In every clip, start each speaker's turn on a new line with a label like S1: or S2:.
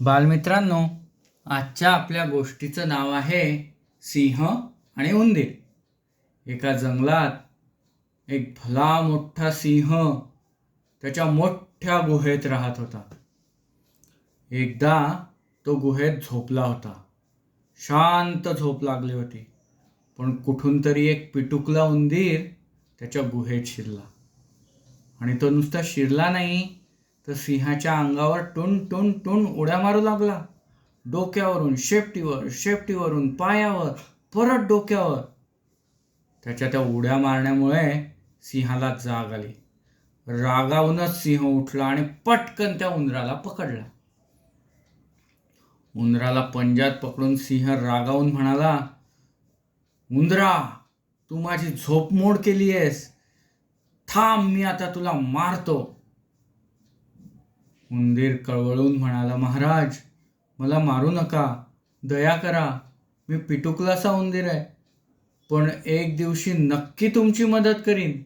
S1: बालमित्रांनो, आजच्या आपल्या गोष्टीचं नाव आहे सिंह आणि उंदीर. एका जंगलात एक भला मोठा सिंह त्याच्या मोठ्या गुहेत राहत होता. एकदा तो गुहेत झोपला होता. शांत झोप लागली होती. पण कुठून तरी एक पिटुकला उंदीर त्याच्या गुहेत शिरला. आणि तो नुसता शिरला नाही तर सिंहाच्या अंगावर टुन टुन टुन उड्या मारू लागला. डोक्यावरून शेपटीवर, शेपटीवरून पायावर, परत डोक्यावर. त्याच्या त्या उड्या मारण्यामुळे सिंहाला जाग आली. रागावूनच सिंह उठला आणि पटकन त्या उंदराला पकडला. उंदराला पंजात पकडून सिंह रागावून म्हणाला, उंदरा, तू माझी झोपमोड केली आहेस. थांब, मी आता तुला मारतो. उंदीर कळवळून म्हणाला, महाराज, मला मारू नका, दया करा. मी पिटुकलासा उंदीर आहे, पण एक दिवशी नक्की तुमची मदत करीन.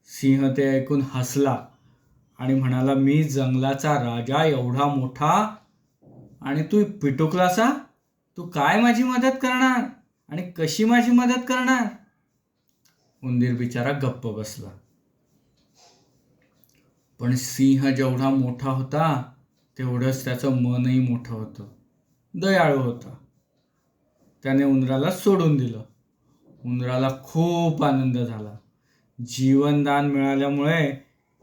S1: सिंह ते ऐकून हसला आणि म्हणाला, मी जंगलाचा राजा एवढा मोठा आणि तू पिटुकलासा? तू काय माझी मदत करणार आणि कशी माझी मदत करणार? उंदीर बिचारा गप्प बसला. पण सिंह जेवढा मोठा होता तेवढंच त्याचं मनही मोठं होतं, दयाळू होता. त्याने उंदराला सोडून दिलं. उंदराला खूप आनंद झाला. जीवनदान मिळाल्यामुळे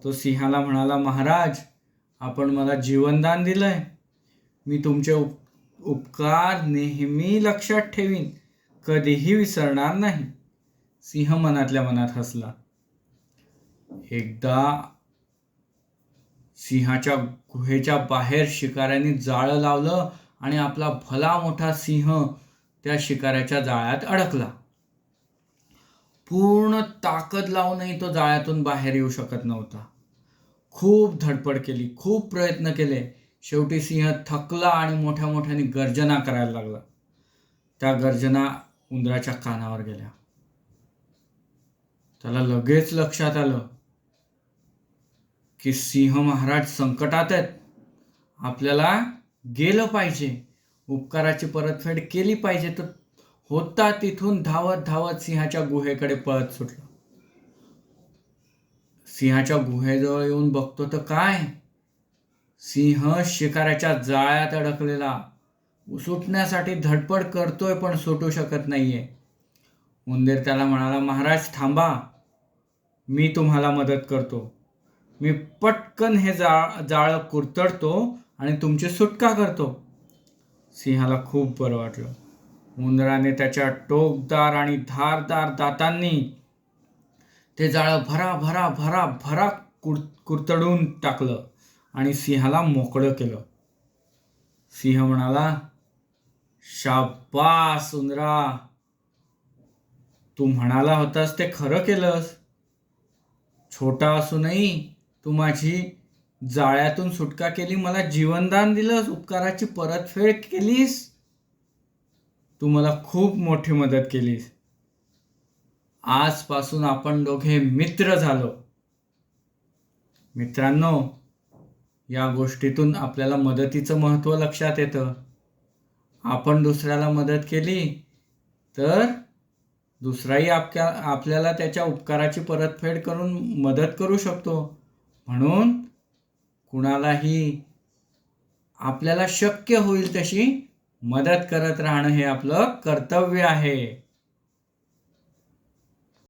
S1: तो सिंहाला म्हणाला, महाराज, आपण मला जीवनदान दिलंय. मी तुमचे उपकार नेहमी लक्षात ठेवीन, कधीही विसरणार नाही. सिंह मनातल्या मनात हसला. एकदा सिंहाच्या गुहेच्या बाहेर शिकाऱ्यांनी जाळं लावलं आणि आपला भला मोठा सिंह त्या शिकाऱ्याच्या जाळ्यात अडकला. पूर्ण ताकद लावूनही तो जाळ्यातून बाहेर येऊ शकत नव्हता. खूप धडपड केली, खूप प्रयत्न केले. शेवटी सिंह थकला आणि मोठ्या मोठ्याने गर्जना करायला लागला. त्या गर्जना उंदराच्या कानावर गेल्या. त्याला लगेच लक्षात आलं की सिंह महाराज संकटात आहेत. आपल्याला गेलं पाहिजे, उपकाराची परतफेड केली पाहिजे. तर होता तिथून धावत धावत सिंहाच्या गुहेकडे पळत सुटला. सिंहाच्या गुहेजवळ येऊन बघतो तर काय, सिंह शिकाऱ्याच्या जाळ्यात अडकलेला. सुटण्यासाठी धडपड करतोय पण सुटू शकत नाहीये. उंदीर त्याला म्हणाला, महाराज थांबा, मी तुम्हाला मदत करतो. मी पटकन हे जाळं कुरतडतो आणि तुमची सुटका करतो. सिंहाला खूप बरं वाटलं. उंदराने त्याच्या टोकदार आणि धारदार दातांनी ते जाळं भरा भरा भरा भरा कुरतडून टाकलं आणि सिंहाला मोकळं केलं. सिंह म्हणाला, शाबास उंदरा, तू म्हणाला होतास ते खरं केलंस. छोटा असूनही तू माझी जाळ्यातून सुटका केली, मला जीवनदान दिलंस, उपकाराची परतफेड केलीस. तू मला खूप मोठी मदत केलीस. आजपासून आपण दोघे मित्र झालो. मित्रांनो, या गोष्टीतून आपल्याला मदतीचं महत्त्व लक्षात येतं. आपण दुसऱ्याला मदत केली तर दुसराही आपल्याला त्याच्या उपकाराची परतफेड करून मदत करू शकतो. म्हणून कुणालाही आपल्याला शक्य होईल तशी मदत करत राहणं हे आपलं कर्तव्य आहे.